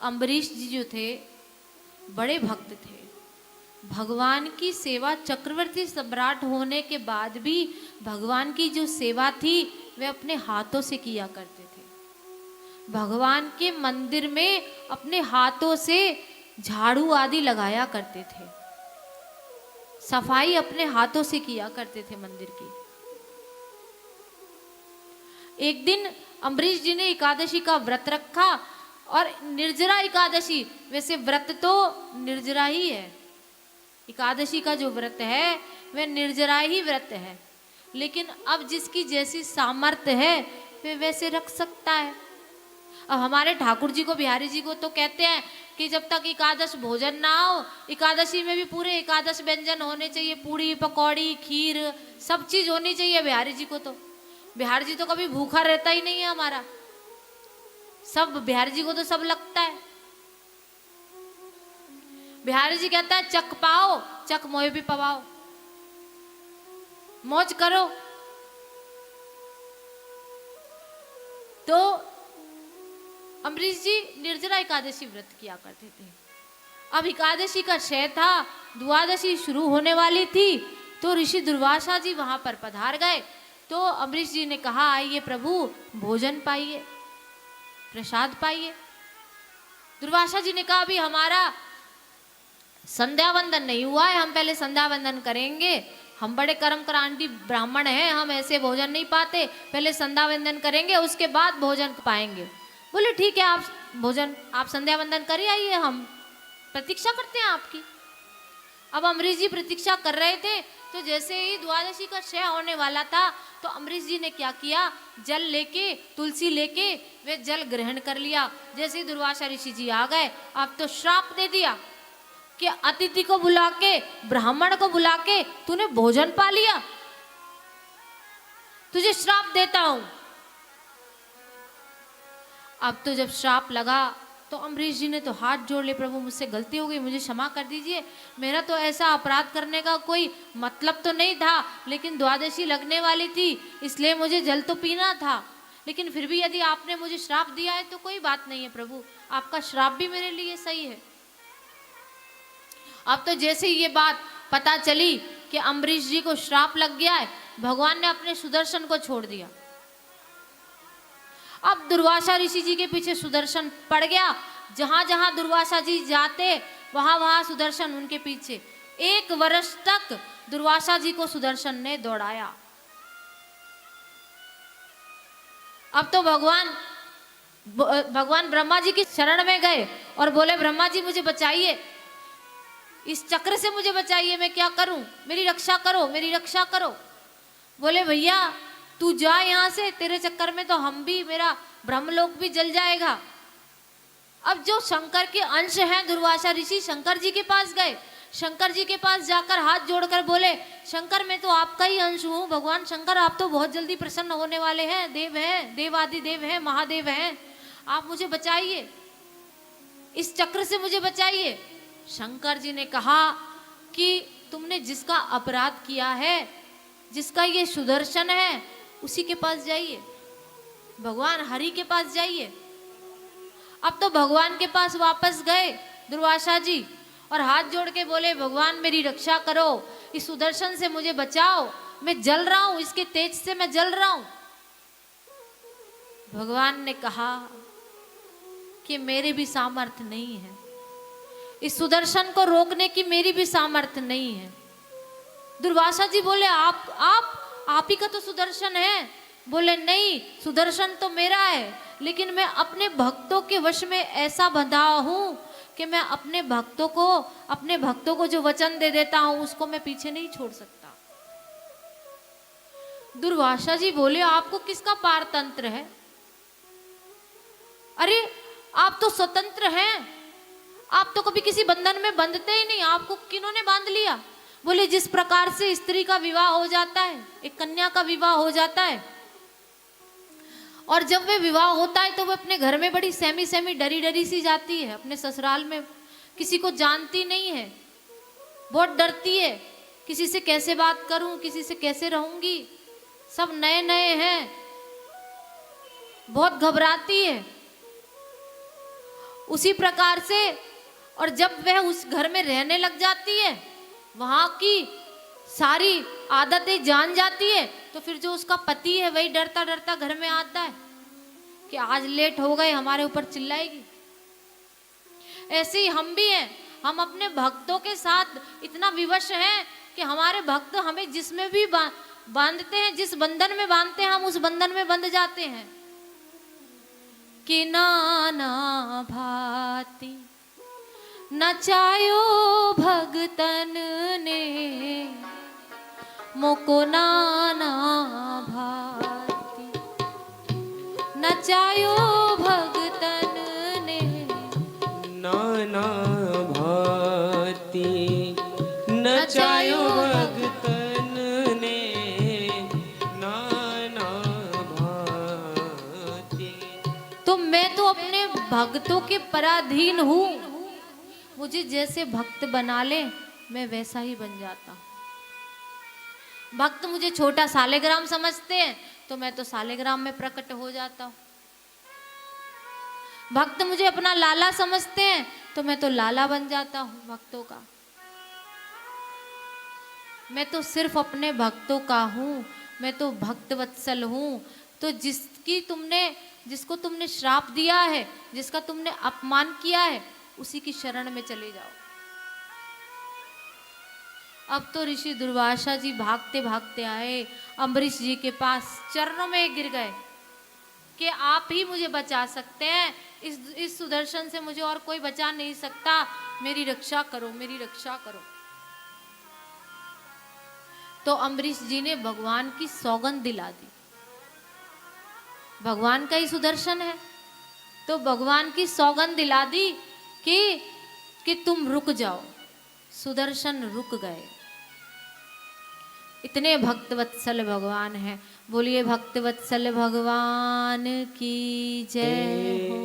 अम्बरीश जी जो थे बड़े भक्त थे। भगवान की सेवा, चक्रवर्ती सम्राट होने के बाद भी भगवान की जो सेवा थी वे अपने हाथों से किया करते थे। भगवान के मंदिर में अपने हाथों से झाड़ू आदि लगाया करते थे, सफाई अपने हाथों से किया करते थे मंदिर की। एक दिन अम्बरीश जी ने एकादशी का व्रत रखा, और निर्जरा एकादशी, वैसे व्रत तो निर्जरा ही है, एकादशी का जो व्रत है वह निर्जरा ही व्रत है, लेकिन अब जिसकी जैसी सामर्थ्य है वे वैसे रख सकता है। अब हमारे ठाकुर जी को, बिहारी जी को तो कहते हैं कि जब तक एकादश भोजन ना हो, एकादशी में भी पूरे एकादश व्यंजन होने चाहिए, पूड़ी पकौड़ी खीर सब चीज होनी चाहिए। बिहारी जी को तो, बिहारी जी तो कभी भूखा रहता ही नहीं है हमारा, सब बिहारी जी को तो सब लगता है। बिहारी जी कहता है चक पाओ, चक मोए भी पवाओ, मौज करो। तो अम्बरीश जी निर्जरा एकादशी व्रत किया करते थे। अब एकादशी का क्षय था, द्वादशी शुरू होने वाली थी, तो ऋषि दुर्वासा जी वहां पर पधार गए। तो अम्बरीश जी ने कहा, आइए प्रभु भोजन पाइए, प्रसाद पाइए। दुर्वासा जी ने कहा, अभी हमारा संध्या वंदन नहीं हुआ है, हम पहले संध्या वंदन करेंगे, हम बड़े कर्म करांडी ब्राह्मण हैं, हम ऐसे भोजन नहीं पाते, पहले संध्या वंदन करेंगे उसके बाद भोजन पाएंगे। बोले ठीक है, आप भोजन, आप संध्या वंदन करिए, आइए हम प्रतीक्षा करते हैं आपकी। अब अम्बरीश जी प्रतीक्षा कर रहे थे, तो जैसे ही द्वादशी का क्षय होने वाला था, तो अम्बरीश जी ने क्या किया, जल लेके, तुलसी लेके वे जल ग्रहण कर लिया। जैसे ही दुर्वासा ऋषि जी आ गए, अब तो श्राप दे दिया कि अतिथि को बुला के, ब्राह्मण को बुला के तूने भोजन पा लिया, तुझे श्राप देता हूं। अब तो जब श्राप लगा तो अम्बरीश जी ने तो हाथ जोड़ ले, प्रभु मुझसे गलती हो गई, मुझे क्षमा कर दीजिए, मेरा तो ऐसा अपराध करने का कोई मतलब तो नहीं था, लेकिन द्वादशी लगने वाली थी इसलिए मुझे जल तो पीना था, लेकिन फिर भी यदि आपने मुझे श्राप दिया है तो कोई बात नहीं है प्रभु, आपका श्राप भी मेरे लिए सही है। अब तो जैसे ही ये बात पता चली कि अम्बरीश जी को श्राप लग गया है, भगवान ने अपने सुदर्शन को छोड़ दिया। अब दुर्वासा ऋषि जी के पीछे सुदर्शन पड़ गया, जहां जहां दुर्वासा जी जाते वहां वहां सुदर्शन उनके पीछे। 1 वर्ष तक दुर्वासा जी को सुदर्शन ने दौड़ाया। अब तो भगवान ब्रह्मा जी की शरण में गए और बोले, ब्रह्मा जी मुझे बचाइए, इस चक्र से मुझे बचाइए, मैं क्या करूं, मेरी रक्षा करो, मेरी रक्षा करो। बोले भैया तू जा यहां से, तेरे चक्कर में तो हम भी, मेरा ब्रह्मलोक भी जल जाएगा। अब जो शंकर के अंश हैं दुर्वासा ऋषि, शंकर जी के पास गए, शंकर जी के पास जाकर हाथ जोड़कर बोले, शंकर मैं तो आपका ही अंश हूं, भगवान शंकर आप तो बहुत जल्दी प्रसन्न होने वाले हैं, देव हैं, देवादि देव हैं, महादेव हैं, आप मुझे बचाइए, इस चक्र से मुझे बचाइए। शंकर जी ने कहा कि तुमने जिसका अपराध किया है, जिसका ये सुदर्शन है, उसी के पास जाइए, भगवान हरि के पास जाइए। अब तो भगवान के पास वापस गए दुर्वासा जी और हाथ जोड़ के बोले, भगवान मेरी रक्षा करो, इस सुदर्शन से मुझे बचाओ, मैं जल रहा हूं, इसके तेज से मैं जल रहा हूं। भगवान ने कहा कि मेरे भी सामर्थ्य नहीं है, इस सुदर्शन को रोकने की मेरी भी सामर्थ्य नहीं है। दुर्वासा जी बोले, आप ही का तो सुदर्शन है। बोले नहीं, सुदर्शन तो मेरा है, लेकिन मैं अपने भक्तों के वश में ऐसा बंधा हूं कि मैं अपने भक्तों को जो वचन दे देता हूं उसको मैं पीछे नहीं छोड़ सकता। दुर्वासा जी बोले, आपको किसका पारतंत्र है, अरे आप तो स्वतंत्र हैं, आप तो कभी किसी बंधन में बंधते ही नहीं, आपको किन्होंने बांध लिया। बोले जिस प्रकार से स्त्री का विवाह हो जाता है, एक कन्या का विवाह हो जाता है, और जब वे विवाह होता है तो वह अपने घर में बड़ी सहमी डरी डरी सी जाती है, अपने ससुराल में किसी को जानती नहीं है, बहुत डरती है, किसी से कैसे बात करूं, किसी से कैसे रहूंगी, सब नए नए हैं, बहुत घबराती है। उसी प्रकार से, और जब वह उस घर में रहने लग जाती है, वहां की सारी आदतें जान जाती है, तो फिर जो उसका पति है वही डरता डरता घर में आता है कि आज लेट हो गए, हमारे ऊपर चिल्लाएगी। ऐसे ही हम भी हैं, हम अपने भक्तों के साथ इतना विवश हैं कि हमारे भक्त हमें जिसमें भी बांधते हैं, जिस बंधन में बांधते हैं, हम उस बंधन में बंध जाते हैं। कि नाना भांति नचायो भगतन ने, मोको नाना भांति नचायो भगतन ने, नाना भांति नचायो भगतन ने, नाना भांति। तो मैं तो अपने भक्तों के पराधीन हूँ, मुझे जैसे भक्त बना ले मैं वैसा ही बन जाता हूँ। भक्त मुझे छोटा सालेग्राम समझते हैं तो मैं तो सालेग्राम में प्रकट हो जाता हूँ। भक्त मुझे अपना लाला समझते हैं तो मैं तो लाला बन जाता हूँ भक्तों का। मैं तो सिर्फ अपने भक्तों का हूँ, मैं तो भक्त वत्सल हूँ। तो जिसको तुमने श्राप दिया है, जिसका तुमने अपमान किया है, उसी की शरण में चले जाओ। अब तो ऋषि दुर्वासा जी भागते भागते आए, अम्बरीश जी के पास चरणों में गिर गए कि आप ही मुझे बचा सकते हैं, इस सुदर्शन से मुझे और कोई बचा नहीं सकता, मेरी रक्षा करो, मेरी रक्षा करो। तो अम्बरीश जी ने भगवान की सौगंध दिला दी, भगवान का ही सुदर्शन है, तो भगवान की सौगंध दिला दी कि तुम रुक जाओ। सुदर्शन रुक गए। इतने भक्तवत्सल भगवान हैं। बोलिए भक्तवत्सल भगवान की जय हो।